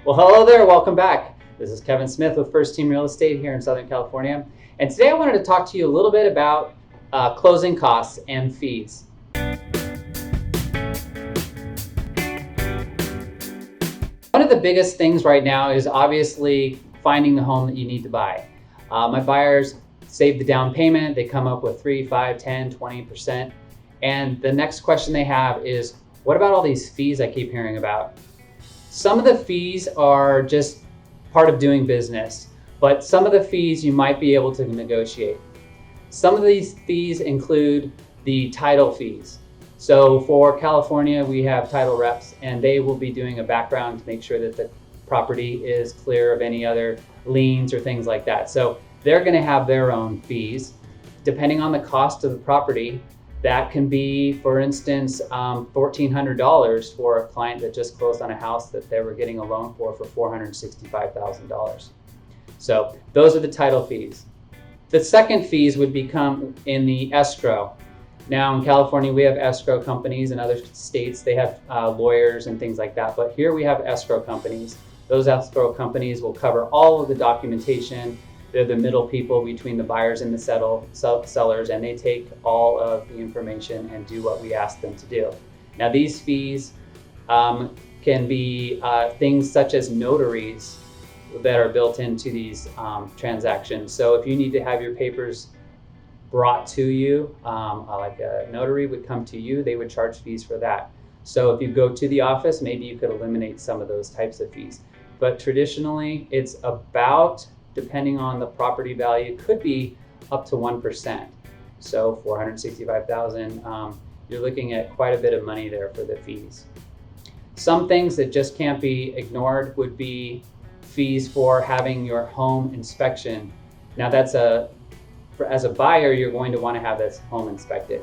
Well, hello there, welcome back. This is Kevin Smith with First Team Real Estate here in Southern California. And today I wanted to talk to you a little bit about closing costs and fees. One of the biggest things right now is obviously finding the home that you need to buy. My buyers save the down payment, they come up with 3, 5, 10, 20%. And the next question they have is, what about all these fees I keep hearing about? Some of the fees are just part of doing business, but some of the fees you might be able to negotiate. Some of these fees include the title fees. So for California, we have title reps, and they will be doing a background to make sure that the property is clear of any other liens or things like that. So they're going to have their own fees. Depending on the cost of the property, that can be, for instance, $1,400 for a client that just closed on a house that they were getting a loan for $465,000. So those are the title fees. The second fees would become in the escrow. Now in California, we have escrow companies. In other states, they have lawyers and things like that. But here we have escrow companies. Those escrow companies will cover all of the documentation. They're the middle people between the buyers and the sellers, and they take all of the information and do what we ask them to do. Now these fees can be things such as notaries that are built into these transactions. So if you need to have your papers brought to you, like a notary would come to you, they would charge fees for that. So if you go to the office, maybe you could eliminate some of those types of fees. But traditionally, it's about, depending on the property value, could be up to 1%. So $465,000, you're looking at quite a bit of money there for the fees. Some things that just can't be ignored would be fees for having your home inspection. Now that's as a buyer, you're going to want to have this home inspected,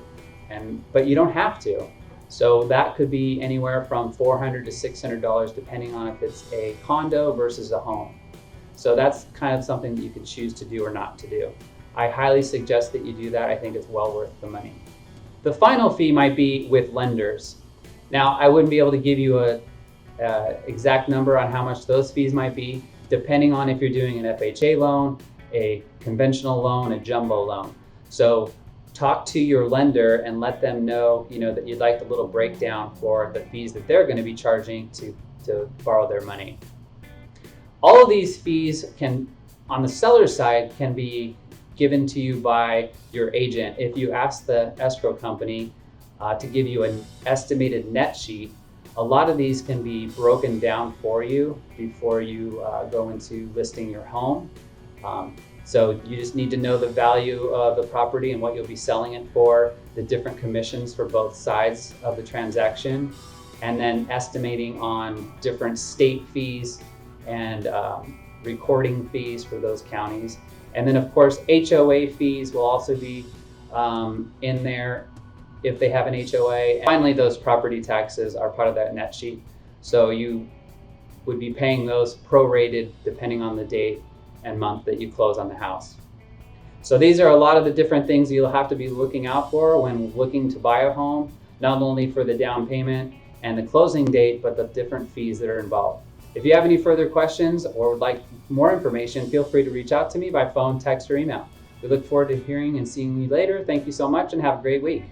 but you don't have to. So that could be anywhere from $400 to $600, depending on if it's a condo versus a home. So that's kind of something that you can choose to do or not to do. I highly suggest that you do that. I think it's well worth the money. The final fee might be with lenders. Now, I wouldn't be able to give you a exact number on how much those fees might be, depending on if you're doing an FHA loan, a conventional loan, a jumbo loan. So talk to your lender and let them know, that you'd like a little breakdown for the fees that they're going to be charging to borrow their money. All of these fees can, on the seller's side, can be given to you by your agent. If you ask the escrow company to give you an estimated net sheet, a lot of these can be broken down for you before you go into listing your home. So you just need to know the value of the property and what you'll be selling it for, the different commissions for both sides of the transaction, and then estimating on different state fees and recording fees for those counties. And then of course, HOA fees will also be in there if they have an HOA. And finally, those property taxes are part of that net sheet. So you would be paying those prorated depending on the date and month that you close on the house. So these are a lot of the different things you'll have to be looking out for when looking to buy a home, not only for the down payment and the closing date, but the different fees that are involved. If you have any further questions or would like more information, feel free to reach out to me by phone, text, or email. We look forward to hearing and seeing you later. Thank you so much and have a great week.